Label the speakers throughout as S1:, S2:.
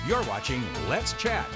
S1: You're watching Let's Chat.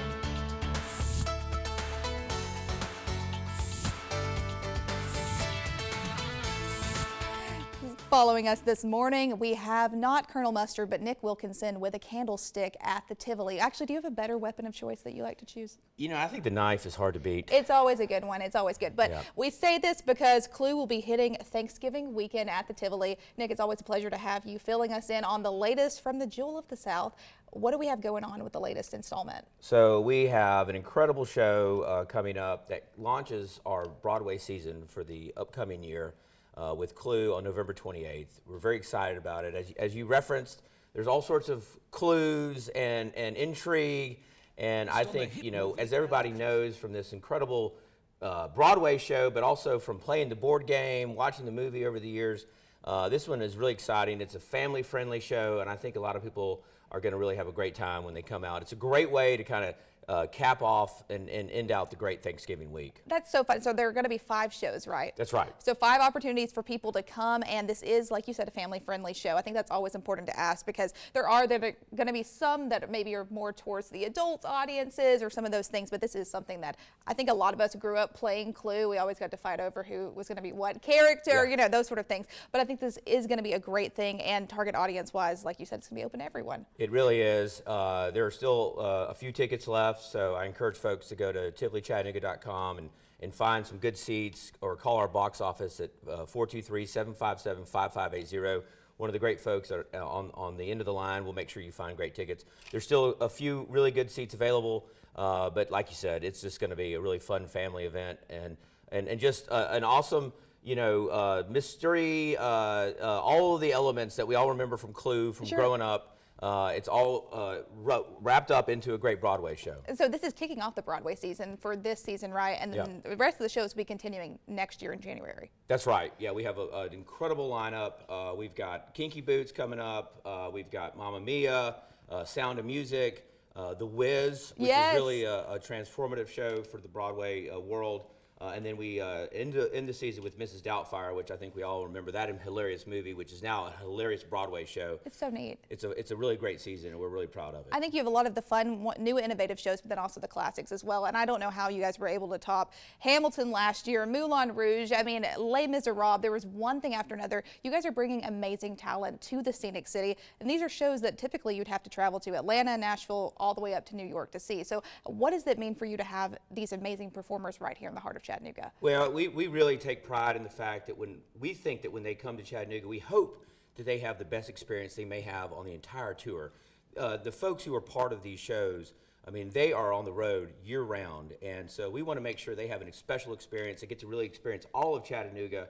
S2: Following us this morning, we have not Colonel Mustard, but Nick Wilkinson with a candlestick at the Tivoli. Actually, do you have a better weapon of choice that you like to choose?
S3: You know, I think the knife is hard to beat.
S2: It's always a good one. It's always good. But
S3: Yeah.
S2: we say this because Clue will be hitting Thanksgiving weekend at the Tivoli. Nick, it's always a pleasure to have you filling us in on the latest from the Jewel of the South. What do we have going on with the latest installment?
S3: So we have an incredible show coming up that launches our Broadway season for the upcoming year with Clue on November 28th. We're very excited about it. As you referenced, there's all sorts of clues and intrigue. And I think, you know, as everybody knows from this incredible Broadway show, but also from playing the board game, watching the movie over the years, this one is really exciting. It's a family-friendly show, and I think a lot of people are going to really have a great time when they come out. It's a great way to kind of cap off and end out the great Thanksgiving week.
S2: That's so fun. So there are going to be 5 shows, right?
S3: That's right.
S2: So 5 opportunities for people to come, and this is, like you said, a family-friendly show. I think that's always important to ask because there are going to be some that maybe are more towards the adult audiences or some of those things, but this is something that I think a lot of us grew up playing Clue. We always got to fight over who was going to be what character, you know, those sort of things. But I think this is going to be a great thing, and target audience-wise, like you said, it's going to be open to everyone.
S3: It really is. There are still a few tickets left, so I encourage folks to go to TivoliChattanooga.com and find some good seats or call our box office at 423-757-5580. One of the great folks on the end of the line will make sure you find great tickets. There's still a few really good seats available, but like you said, it's just going to be a really fun family event and just an awesome, you know, mystery, all of the elements that we all remember from Clue, from growing up. It's all wrapped up into a great Broadway show.
S2: So this is kicking off the Broadway season for this season, right? And then the rest of the shows will be continuing next year in January. That's
S3: right. Yeah, we have an incredible lineup. We've got Kinky Boots coming up. We've got Mamma Mia, Sound of Music, The Wiz, which is really a transformative show for the Broadway world. And then we end the season with Mrs. Doubtfire, which I think we all remember that hilarious movie, which is now a hilarious Broadway show.
S2: It's so neat.
S3: It's a really great season, and we're really proud of it.
S2: I think you have a lot of the fun, new, innovative shows, but then also the classics as well. And I don't know how you guys were able to top Hamilton last year, Moulin Rouge, I mean, Les Miserables. There was one thing after another. You guys are bringing amazing talent to the Scenic City, and these are shows that typically you'd have to travel to Atlanta, Nashville, all the way up to New York to see. So what does it mean for you to have these amazing performers right here in the heart of Chattanooga?
S3: Well, we really take pride in the fact that when they come to Chattanooga, we hope that they have the best experience they may have on the entire tour. The folks who are part of these shows, I mean, they are on the road year-round, and so we want to make sure they have a special experience. They get to really experience all of Chattanooga.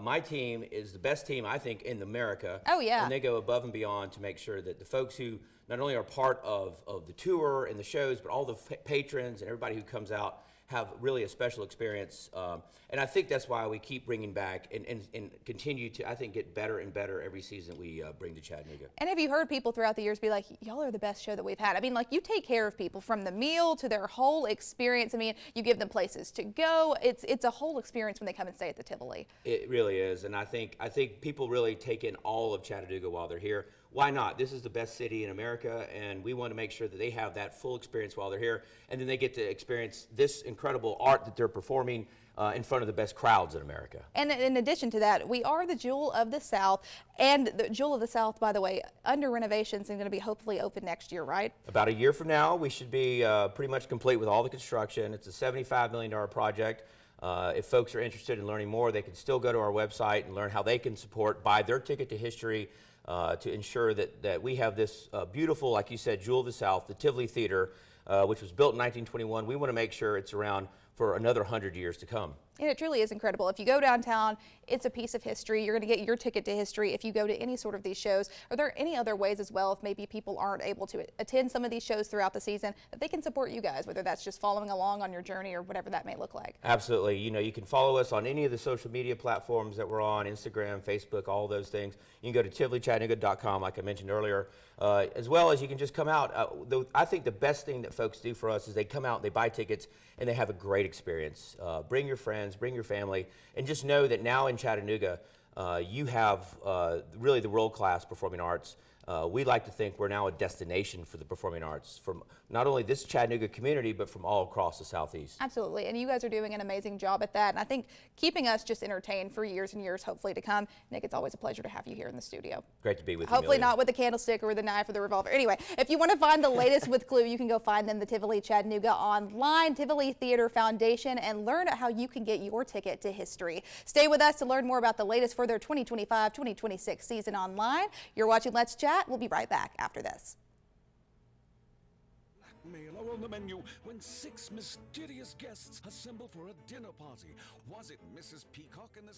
S3: My team is the best team, I think, in America.
S2: Oh, yeah.
S3: And they go above and beyond to make sure that the folks who not only are part of the tour and the shows, but all the patrons and everybody who comes out have really a special experience. And I think that's why we keep bringing back and continue to, I think, get better and better every season we bring to Chattanooga.
S2: And have you heard people throughout the years be like, y'all are the best show that we've had? I mean, like, you take care of people from the meal to their whole experience. I mean, you give them places to go. It's a whole experience when they come and stay at the Tivoli.
S3: It really is. And I think people really take in all of Chattanooga while they're here. Why not? This is the best city in America, and we want to make sure that they have that full experience while they're here, and then they get to experience this incredible art that they're performing in front of the best crowds in America.
S2: And in addition to that, we are the Jewel of the South, and the Jewel of the South, by the way, under renovations and going to be hopefully open next year, right?
S3: About a year from now, we should be pretty much complete with all the construction. It's a $75 million project. If folks are interested in learning more, they can still go to our website and learn how they can buy their ticket to history to ensure that we have this beautiful, like you said, Jewel of the South, the Tivoli Theater, which was built in 1921. We want to make sure it's around for another 100 years to come.
S2: And it truly is incredible. If you go downtown, it's a piece of history. You're going to get your ticket to history if you go to any sort of these shows. Are there any other ways as well, if maybe people aren't able to attend some of these shows throughout the season, that they can support you guys, whether that's just following along on your journey or whatever that may look like?
S3: Absolutely. You know, you can follow us on any of the social media platforms that we're on, Instagram, Facebook, all those things. You can go to TivoliChattanooga.com, like I mentioned earlier, as well as you can just come out. I think the best thing that folks do for us is they come out, they buy tickets, and they have a great experience. Bring your friends, bring your family, and just know that now in Chattanooga, you have really the world-class performing arts we like to think we're now a destination for the performing arts from not only this Chattanooga community, but from all across the Southeast.
S2: Absolutely, and you guys are doing an amazing job at that, and I think keeping us just entertained for years and years, hopefully to come. Nick, it's always a pleasure to have you here in the studio.
S3: Great to be with you,
S2: Hopefully
S3: Amelia.
S2: not with the candlestick or the knife or the revolver. Anyway, if you want to find the latest with Clue, you can go find them, the Tivoli Chattanooga online, Tivoli Theatre Foundation, and learn how you can get your ticket to history. Stay with us to learn more about the latest for their 2025-2026 season online. You're watching Let's Chat. We'll be right back after this.
S4: Blackmail are on the menu when 6 mysterious guests assemble for a dinner party. Was it Mrs. Peacock and the